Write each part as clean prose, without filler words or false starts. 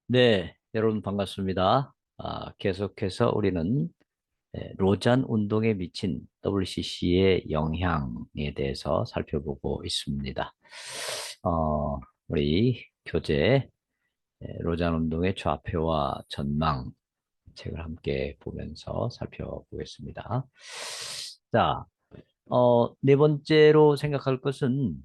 네, 여러분 반갑습니다. 계속해서 우리는 로잔 운동에 미친 WCC의 영향에 대해서 살펴보고 있습니다. 우리 교재 로잔 운동의 좌표와 전망 책을 함께 보면서 살펴보겠습니다. 자, 네 번째로 생각할 것은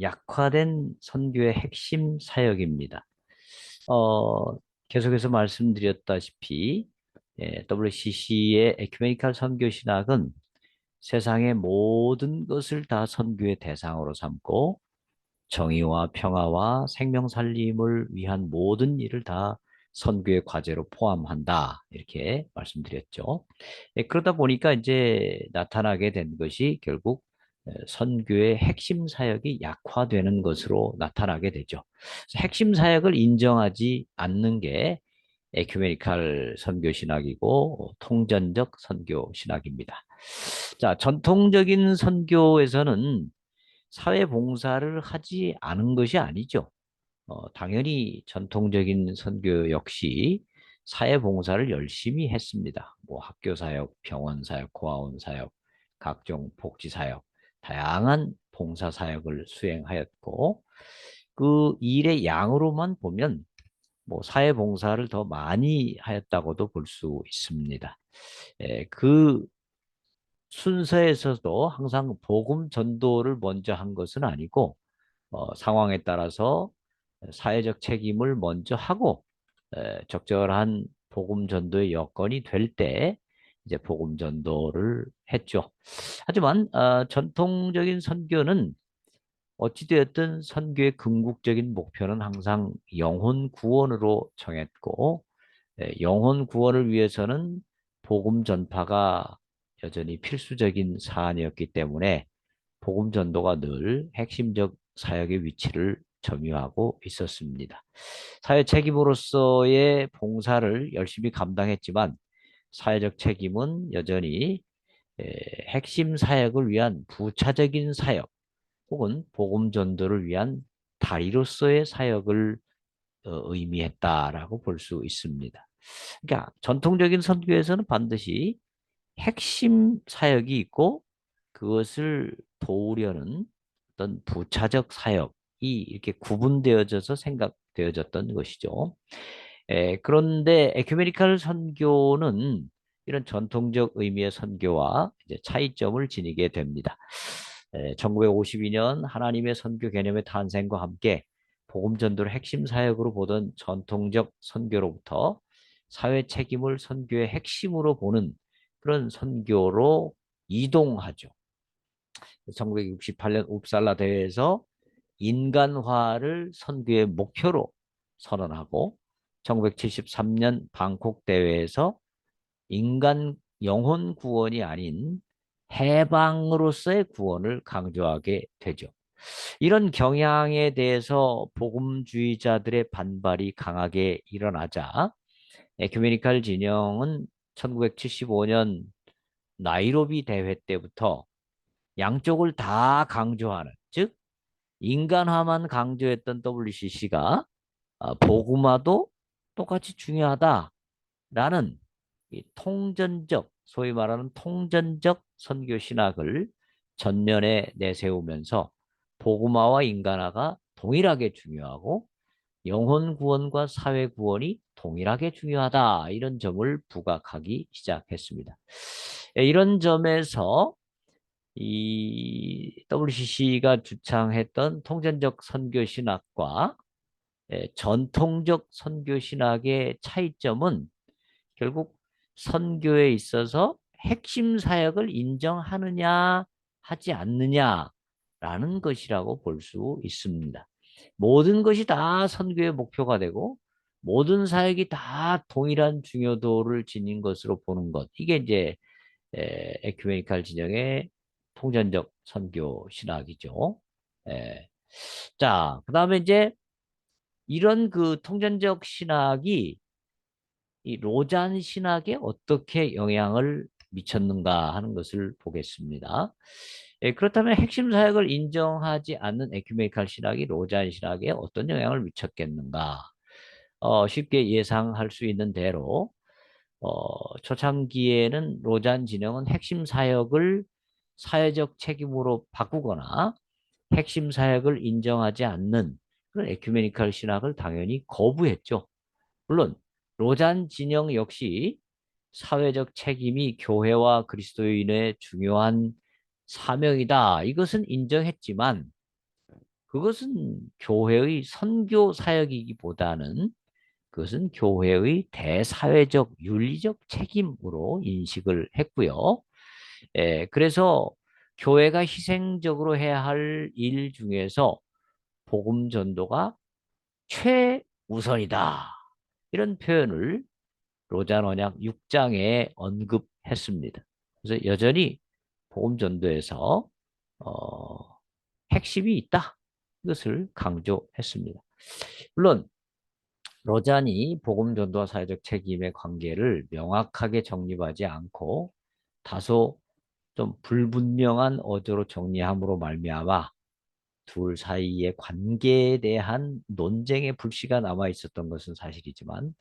약화된 선교의 핵심 사역입니다. 어, 계속해서 말씀드렸다시피 WCC의 에큐메니칼 선교 신학은 세상의 모든 것을 다 선교의 대상으로 삼고 정의와 평화와 생명 살림을 위한 모든 일을 다 선교의 과제로 포함한다. 이렇게 말씀드렸죠. 그러다 보니까 이제 나타나게 된 것이 결국 선교의 핵심 사역이 약화되는 것으로 나타나게 되죠. 그래서 핵심 사역을 인정하지 않는 게 에큐메니칼 선교 신학이고 통전적 선교 신학입니다. 자, 전통적인 선교에서는 사회 봉사를 하지 않은 것이 아니죠. 당연히 전통적인 선교 역시 사회 봉사를 열심히 했습니다. 뭐 학교 사역, 병원 사역, 고아원 사역, 각종 복지 사역, 다양한 봉사 사역을 수행하였고 그 일의 양으로만 보면 뭐 사회 봉사를 더 많이 하였다고도 볼 수 있습니다. 그 순서에서도 항상 복음 전도를 먼저 한 것은 아니고 상황에 따라서 사회적 책임을 먼저 하고 적절한 복음 전도의 여건이 될 때 이제 복음 전도를 했죠. 하지만 전통적인 선교는 어찌되었든 선교의 궁극적인 목표는 항상 영혼 구원으로 정했고 영혼 구원을 위해서는 복음 전파가 여전히 필수적인 사안이었기 때문에 복음 전도가 늘 핵심적 사역의 위치를 점유하고 있었습니다. 사회 책임으로서의 봉사를 열심히 감당했지만 사회적 책임은 여전히 핵심 사역을 위한 부차적인 사역 혹은 복음 전도를 위한 다리로서의 사역을 의미했다라고 볼 수 있습니다. 그러니까 전통적인 선교에서는 반드시 핵심 사역이 있고 그것을 도우려는 어떤 부차적 사역이 이렇게 구분되어져서 생각되어졌던 것이죠. 그런데 에큐메니칼 선교는 이런 전통적 의미의 선교와 이제 차이점을 지니게 됩니다. 1952년 하나님의 선교 개념의 탄생과 함께 복음 전도를 핵심 사역으로 보던 전통적 선교로부터 사회 책임을 선교의 핵심으로 보는 그런 선교로 이동하죠. 1968년 웁살라 대회에서 인간화를 선교의 목표로 선언하고 1973년 방콕 대회에서 인간 영혼 구원이 아닌 해방으로서의 구원을 강조하게 되죠. 이런 경향에 대해서 복음주의자들의 반발이 강하게 일어나자 에큐메니칼 진영은 1975년 나이로비 대회 때부터 양쪽을 다 강조하는, 즉 인간화만 강조했던 WCC가 복음화도 똑같이 중요하다라는 이 통전적, 소위 말하는 통전적 선교 신학을 전면에 내세우면서 복음화와 인간화가 동일하게 중요하고 영혼 구원과 사회 구원이 동일하게 중요하다. 이런 점을 부각하기 시작했습니다. 이런 점에서 이 WCC가 주창했던 통전적 선교 신학과 전통적 선교 신학의 차이점은 결국 선교에 있어서 핵심 사역을 인정하느냐 하지 않느냐라는 것이라고 볼 수 있습니다. 모든 것이 다 선교의 목표가 되고 모든 사역이 다 동일한 중요도를 지닌 것으로 보는 것. 이게 이제 에큐메니칼 진영의 통전적 선교 신학이죠. 에, 자, 그다음에 이제 이런 그 통전적 신학이 이 로잔 신학에 어떻게 영향을 미쳤는가 하는 것을 보겠습니다. 그렇다면 핵심 사역을 인정하지 않는 에큐메니칼 신학이 로잔 신학에 어떤 영향을 미쳤겠는가? 쉽게 예상할 수 있는 대로 초창기에는 로잔 진영은 핵심 사역을 사회적 책임으로 바꾸거나 핵심 사역을 인정하지 않는 그런 에큐메니컬 신학을 당연히 거부했죠. 물론 로잔 진영 역시 사회적 책임이 교회와 그리스도인의 중요한 사명이다. 이것은 인정했지만 그것은 교회의 선교 사역이기보다는 그것은 교회의 대사회적 윤리적 책임으로 인식을 했고요. 그래서 교회가 희생적으로 해야 할 일 중에서 복음 전도가 최우선이다. 이런 표현을 로잔 언약 6장에 언급했습니다. 그래서 여전히 복음 전도에서 어, 핵심이 있다. 이것을 강조했습니다. 물론 로잔이 복음 전도와 사회적 책임의 관계를 명확하게 정립하지 않고 다소 좀 불분명한 어조로 정리함으로 말미암아 둘 사이의 관계에 대한 논쟁의 불씨가 남아 있었던 것은 사실이지만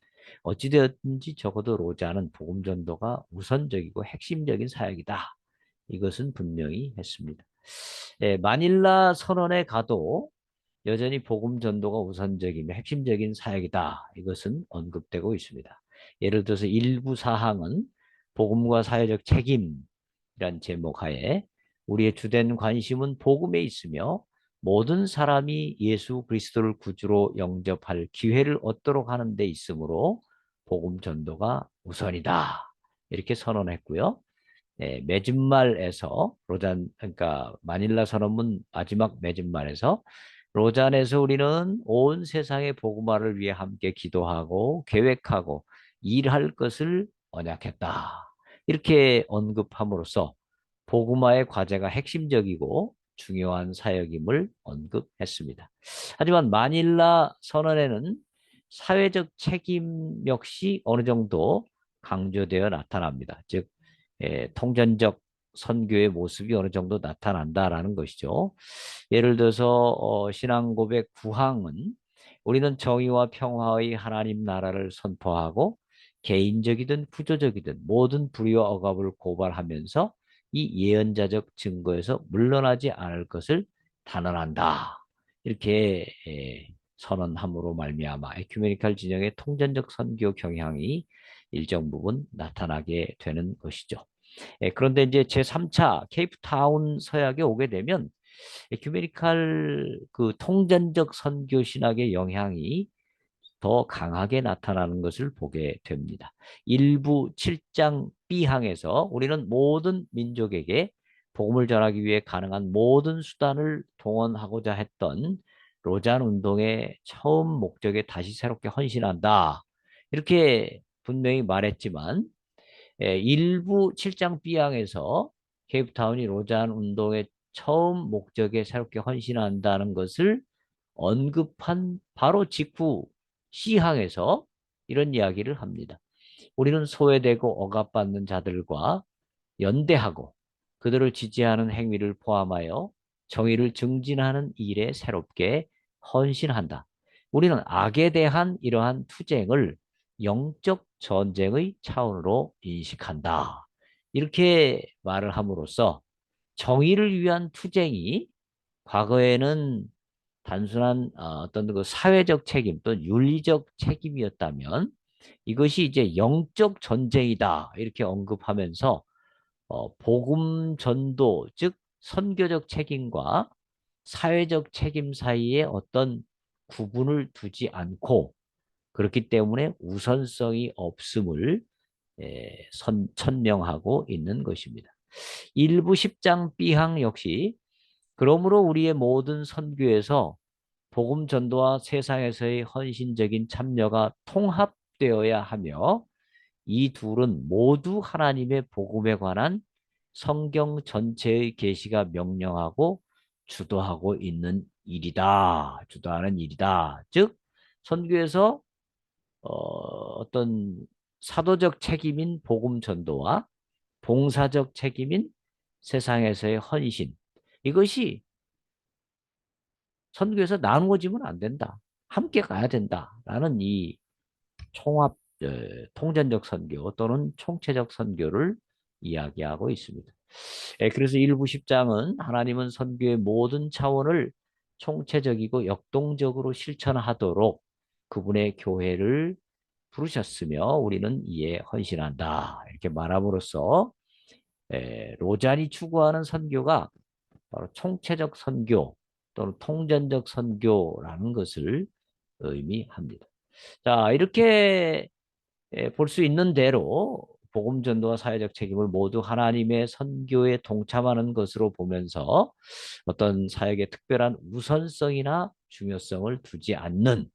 어찌되었든지 적어도 로자는 복음 전도가 우선적이고 핵심적인 사역이다. 이것은 분명히 했습니다. 마닐라 선언에 가도 여전히 복음 전도가 우선적이며 핵심적인 사역이다. 이것은 언급되고 있습니다. 예를 들어서 일부 사항은 복음과 사회적 책임이란 제목 하에 우리의 주된 관심은 복음에 있으며 모든 사람이 예수 그리스도를 구주로 영접할 기회를 얻도록 하는 데 있으므로 복음 전도가 우선이다. 이렇게 선언했고요. 맺은말에서 그러니까 마닐라 선언문 마지막 맺은말에서 로잔에서 우리는 온 세상의 복음화를 위해 함께 기도하고 계획하고 일할 것을 언약했다. 이렇게 언급함으로써 복음화의 과제가 핵심적이고 중요한 사역임을 언급했습니다. 하지만 마닐라 선언에는 사회적 책임 역시 어느 정도 강조되어 나타납니다. 즉, 통전적 선교의 모습이 어느 정도 나타난다라는 것이죠. 예를 들어서 신앙 고백 9항은 우리는 정의와 평화의 하나님 나라를 선포하고 개인적이든 구조적이든 모든 불의와 억압을 고발하면서 이 예언자적 증거에서 물러나지 않을 것을 단언한다. 이렇게 선언함으로 말미암아 에큐메니칼 진영의 통전적 선교 경향이 일정 부분 나타나게 되는 것이죠. 그런데 이제 제3차 케이프타운 서약에 오게 되면 에큐메니칼 그 통전적 선교 신학의 영향이 더 강하게 나타나는 것을 보게 됩니다. 일부 7장 B항에서 우리는 모든 민족에게 복음을 전하기 위해 가능한 모든 수단을 동원하고자 했던 로잔 운동의 처음 목적에 다시 새롭게 헌신한다. 이렇게 분명히 말했지만 일부 7장 B항에서 케이프타운이 로잔 운동의 처음 목적에 새롭게 헌신한다는 것을 언급한 바로 직후 C항에서 이런 이야기를 합니다. 우리는 소외되고 억압받는 자들과 연대하고 그들을 지지하는 행위를 포함하여 정의를 증진하는 일에 새롭게 헌신한다. 우리는 악에 대한 이러한 투쟁을 영적 전쟁의 차원으로 인식한다. 이렇게 말을 함으로써 정의를 위한 투쟁이 과거에는 단순한 어떤 그 사회적 책임 또는 윤리적 책임이었다면 이것이 이제 영적 전쟁이다. 이렇게 언급하면서 복음 전도, 즉 선교적 책임과 사회적 책임 사이에 어떤 구분을 두지 않고 그렇기 때문에 우선성이 없음을 천명하고 있는 것입니다. 일부 10장 B항 역시 그러므로 우리의 모든 선교에서 복음 전도와 세상에서의 헌신적인 참여가 통합되어야 하며 이 둘은 모두 하나님의 복음에 관한 성경 전체의 계시가 명령하고 주도하고 있는 일이다. 주도하는 일이다. 즉 선교에서 어떤 사도적 책임인 복음 전도와 봉사적 책임인 세상에서의 헌신 이것이 선교에서 나누어지면 안 된다. 함께 가야 된다라는 이 총합 통전적 선교 또는 총체적 선교를 이야기하고 있습니다. 그래서 일부 10장은 하나님은 선교의 모든 차원을 총체적이고 역동적으로 실천하도록 그분의 교회를 부르셨으며 우리는 이에 헌신한다. 이렇게 말함으로써 로잔이 추구하는 선교가 바로 총체적 선교 또는 통전적 선교라는 것을 의미합니다. 자, 이렇게 볼 수 있는 대로 복음 전도와 사회적 책임을 모두 하나님의 선교에 동참하는 것으로 보면서 어떤 사역의 특별한 우선성이나 중요성을 두지 않는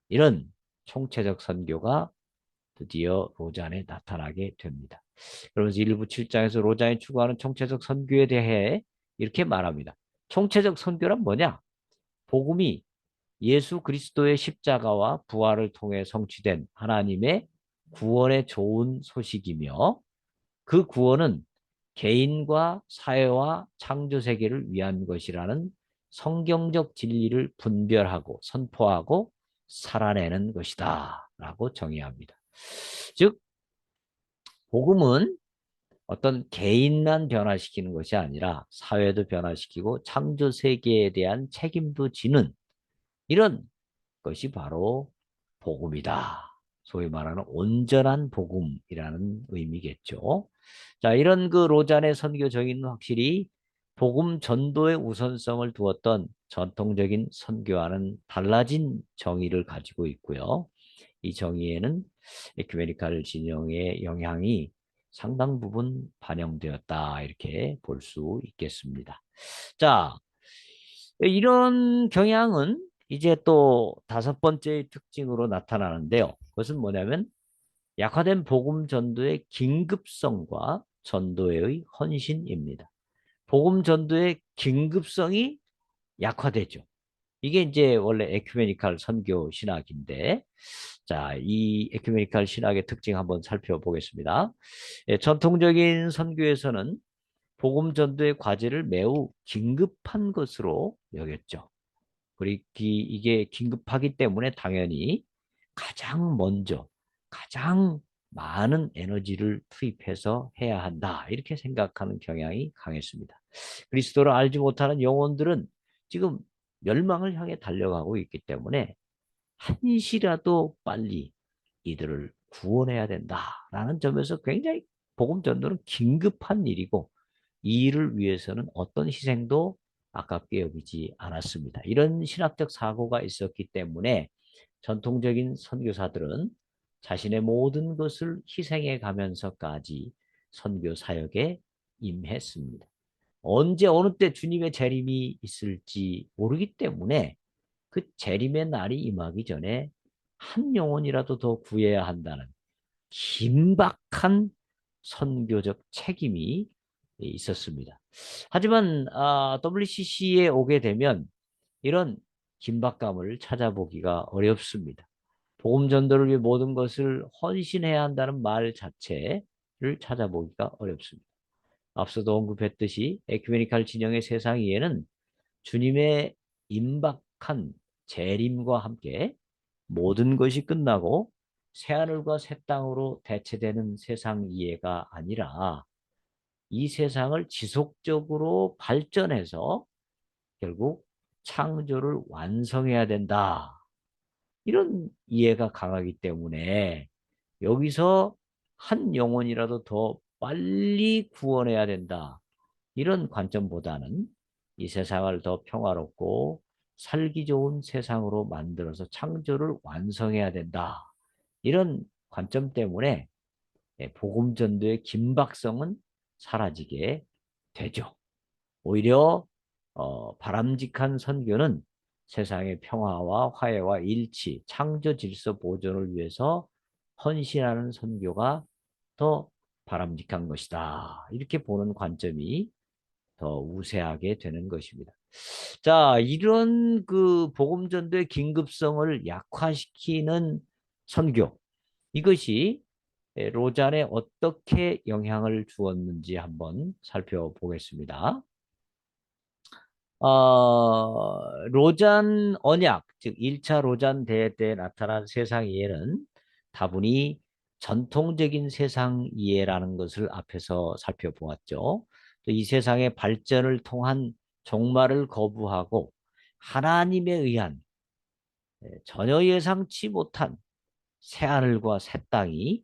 이런 총체적 선교가 드디어 로잔에 나타나게 됩니다. 그러면서 일부 7장에서 로잔이 추구하는 총체적 선교에 대해 이렇게 말합니다. 총체적 선교란 뭐냐? 복음이 예수 그리스도의 십자가와 부활을 통해 성취된 하나님의 구원의 좋은 소식이며 그 구원은 개인과 사회와 창조 세계를 위한 것이라는 성경적 진리를 분별하고 선포하고 살아내는 것이다 라고 정의합니다. 즉 복음은 어떤 개인만 변화시키는 것이 아니라 사회도 변화시키고 창조 세계에 대한 책임도 지는 이런 것이 바로 복음이다. 소위 말하는 온전한 복음이라는 의미겠죠. 자, 이런 그 로잔의 선교 정의는 확실히 복음 전도의 우선성을 두었던 전통적인 선교와는 달라진 정의를 가지고 있고요. 이 정의에는 에큐메니칼 진영의 영향이 상당 부분 반영되었다. 이렇게 볼 수 있겠습니다. 자, 이런 경향은 이제 또 다섯 번째 특징으로 나타나는데요. 그것은 뭐냐면 약화된 복음 전도의 긴급성과 전도의 헌신입니다. 복음 전도의 긴급성이 약화되죠. 이게 이제 원래 에큐메니칼 선교 신학인데, 자, 이 에큐메니칼 신학의 특징 한번 살펴보겠습니다. 전통적인 선교에서는 복음 전도의 과제를 매우 긴급한 것으로 여겼죠. 그리고 이게 긴급하기 때문에 당연히 가장 먼저 가장 많은 에너지를 투입해서 해야 한다. 이렇게 생각하는 경향이 강했습니다. 그리스도를 알지 못하는 영혼들은 지금 멸망을 향해 달려가고 있기 때문에 한시라도 빨리 이들을 구원해야 된다라는 점에서 굉장히 복음 전도는 긴급한 일이고 이 일을 위해서는 어떤 희생도 아깝게 여기지 않았습니다. 이런 신학적 사고가 있었기 때문에 전통적인 선교사들은 자신의 모든 것을 희생해 가면서까지 선교 사역에 임했습니다. 언제 어느 때 주님의 재림이 있을지 모르기 때문에 그 재림의 날이 임하기 전에 한 영혼이라도 더 구해야 한다는 긴박한 선교적 책임이 있었습니다. 하지만 WCC에 오게 되면 이런 긴박감을 찾아보기가 어렵습니다. 복음 전도를 위해 모든 것을 헌신해야 한다는 말 자체를 찾아보기가 어렵습니다. 앞서도 언급했듯이 에큐메니칼 진영의 세상 이해는 주님의 임박한 재림과 함께 모든 것이 끝나고 새하늘과 새 땅으로 대체되는 세상 이해가 아니라 이 세상을 지속적으로 발전해서 결국 창조를 완성해야 된다. 이런 이해가 강하기 때문에 여기서 한 영혼이라도 더 빨리 구원해야 된다. 이런 관점보다는 이 세상을 더 평화롭고 살기 좋은 세상으로 만들어서 창조를 완성해야 된다. 이런 관점 때문에 복음 전도의 긴박성은 사라지게 되죠. 오히려 바람직한 선교는 세상의 평화와 화해와 일치, 창조 질서 보존을 위해서 헌신하는 선교가 더 바람직한 것이다. 이렇게 보는 관점이 더 우세하게 되는 것입니다. 자, 이런 그 복음 전도의 긴급성을 약화시키는 선교, 이것이 로잔에 어떻게 영향을 주었는지 한번 살펴보겠습니다. 로잔 언약, 즉 1차 로잔 대회 때 나타난 세상 이해는 다분히 전통적인 세상 이해라는 것을 앞에서 살펴보았죠. 또 이 세상의 발전을 통한 종말을 거부하고 하나님에 의한 전혀 예상치 못한 새하늘과 새 땅이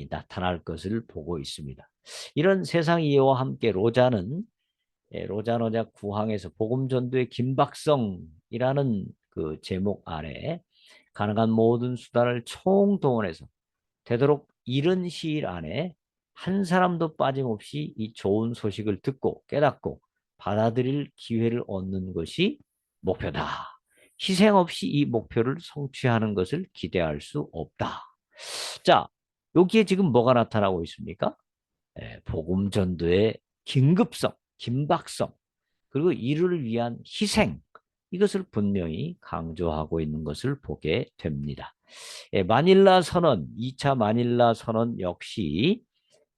나타날 것을 보고 있습니다. 이런 세상 이해와 함께 로자는 로자노작 구항에서 복음전도의 긴박성이라는 그 제목 아래 가능한 모든 수단을 총동원해서 되도록 이른 시일 안에 한 사람도 빠짐없이 이 좋은 소식을 듣고 깨닫고 받아들일 기회를 얻는 것이 목표다. 희생 없이 이 목표를 성취하는 것을 기대할 수 없다. 자, 여기에 지금 뭐가 나타나고 있습니까? 복음 전도의 긴급성, 긴박성, 그리고 이를 위한 희생, 이것을 분명히 강조하고 있는 것을 보게 됩니다. 마닐라 선언, 2차 마닐라 선언 역시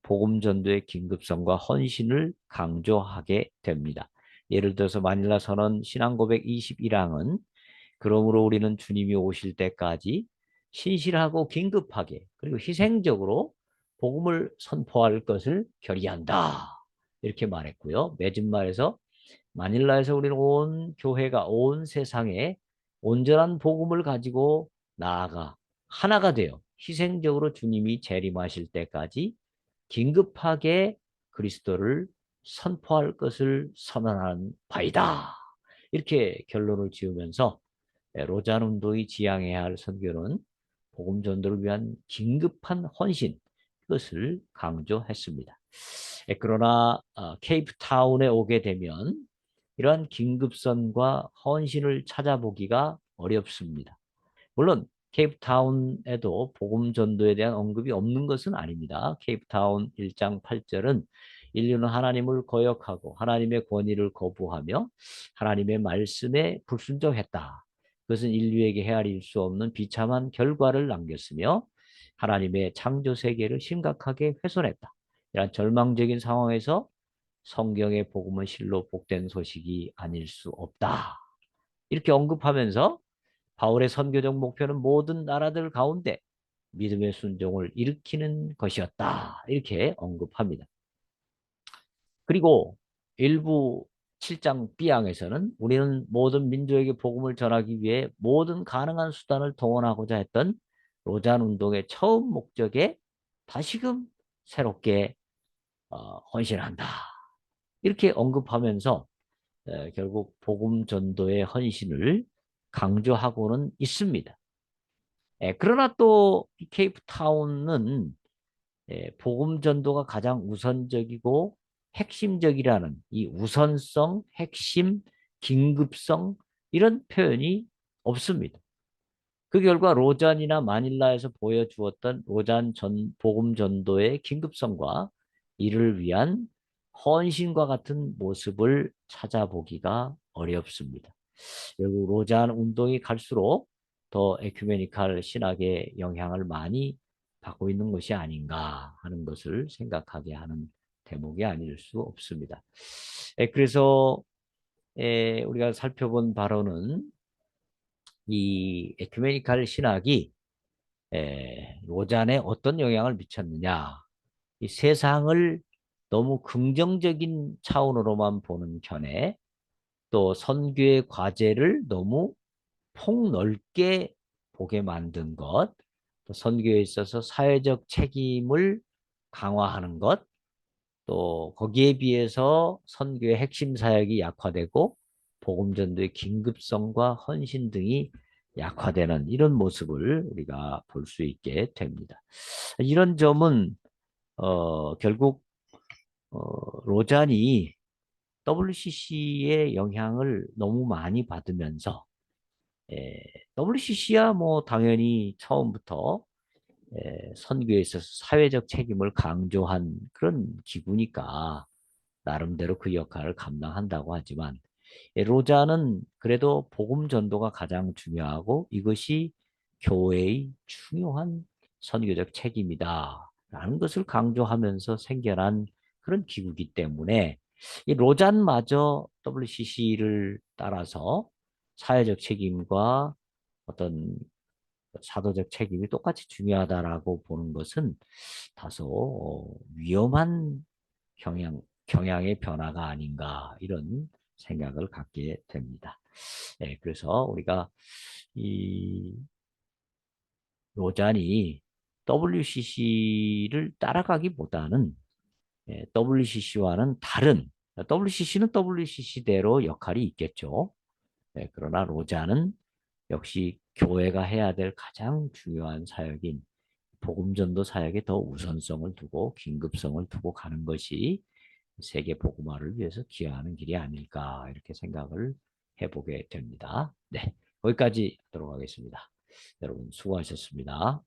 복음 전도의 긴급성과 헌신을 강조하게 됩니다. 예를 들어서 마닐라 선언 신앙 고백 21항은 그러므로 우리는 주님이 오실 때까지 신실하고 긴급하게 그리고 희생적으로 복음을 선포할 것을 결의한다. 이렇게 말했고요. 맺은 말에서 마닐라에서 우리는 온 교회가 온 세상에 온전한 복음을 가지고 나아가 하나가 되어 희생적으로 주님이 재림하실 때까지 긴급하게 그리스도를 선포할 것을 선언하는 바이다. 이렇게 결론을 지으면서 로잔 운동이 지향해야 할 선교는 복음 전도를 위한 긴급한 헌신, 그것을 강조했습니다. 그러나 케이프타운에 오게 되면 이러한 긴급성과 헌신을 찾아보기가 어렵습니다. 물론 케이프타운에도 복음 전도에 대한 언급이 없는 것은 아닙니다. 케이프타운 1장 8절은 인류는 하나님을 거역하고 하나님의 권위를 거부하며 하나님의 말씀에 불순종했다. 그것은 인류에게 헤아릴 수 없는 비참한 결과를 남겼으며 하나님의 창조 세계를 심각하게 훼손했다. 이런 절망적인 상황에서 성경의 복음은 실로 복된 소식이 아닐 수 없다. 이렇게 언급하면서 바울의 선교적 목표는 모든 나라들 가운데 믿음의 순종을 일으키는 것이었다. 이렇게 언급합니다. 그리고 일부 7장 B항에서는 우리는 모든 민족에게 복음을 전하기 위해 모든 가능한 수단을 동원하고자 했던 로잔 운동의 처음 목적에 다시금 새롭게 헌신한다. 이렇게 언급하면서 결국 복음 전도의 헌신을 강조하고는 있습니다. 그러나 또 케이프타운은 복음 전도가 가장 우선적이고 핵심적이라는 이 우선성, 핵심, 긴급성 이런 표현이 없습니다. 그 결과 로잔이나 마닐라에서 보여주었던 로잔 복음 전도의 긴급성과 이를 위한 헌신과 같은 모습을 찾아보기가 어렵습니다. 결국 로잔 운동이 갈수록 더 에큐메니칼 신학의 영향을 많이 받고 있는 것이 아닌가 하는 것을 생각하게 하는 대목이 아닐 수 없습니다. 그래서 우리가 살펴본 바로는 이 에큐메니칼 신학이 로잔에 어떤 영향을 미쳤느냐. 이 세상을 너무 긍정적인 차원으로만 보는 견해, 또 선교의 과제를 너무 폭넓게 보게 만든 것, 또 선교에 있어서 사회적 책임을 강화하는 것, 또 거기에 비해서 선교의 핵심 사역이 약화되고 복음 전도의 긴급성과 헌신 등이 약화되는 이런 모습을 우리가 볼 수 있게 됩니다. 이런 점은 결국 로잔이 WCC의 영향을 너무 많이 받으면서 WCC야 뭐 당연히 처음부터 선교에 있어서 사회적 책임을 강조한 그런 기구니까 나름대로 그 역할을 감당한다고 하지만 로자는 그래도 복음 전도가 가장 중요하고 이것이 교회의 중요한 선교적 책임이다 라는 것을 강조하면서 생겨난 그런 기구이기 때문에 이 로잔마저 WCC를 따라서 사회적 책임과 어떤 사도적 책임이 똑같이 중요하다라고 보는 것은 다소 위험한 경향의 변화가 아닌가 이런 생각을 갖게 됩니다. 네, 그래서 우리가 이 로잔이 WCC를 따라가기보다는 WCC와는 다른 WCC는 WCC대로 역할이 있겠죠. 그러나 로자는 역시 교회가 해야 될 가장 중요한 사역인 복음전도 사역에 더 우선성을 두고 긴급성을 두고 가는 것이 세계 복음화를 위해서 기여하는 길이 아닐까 이렇게 생각을 해보게 됩니다. 네, 거기까지 하도록 하겠습니다. 여러분 수고하셨습니다.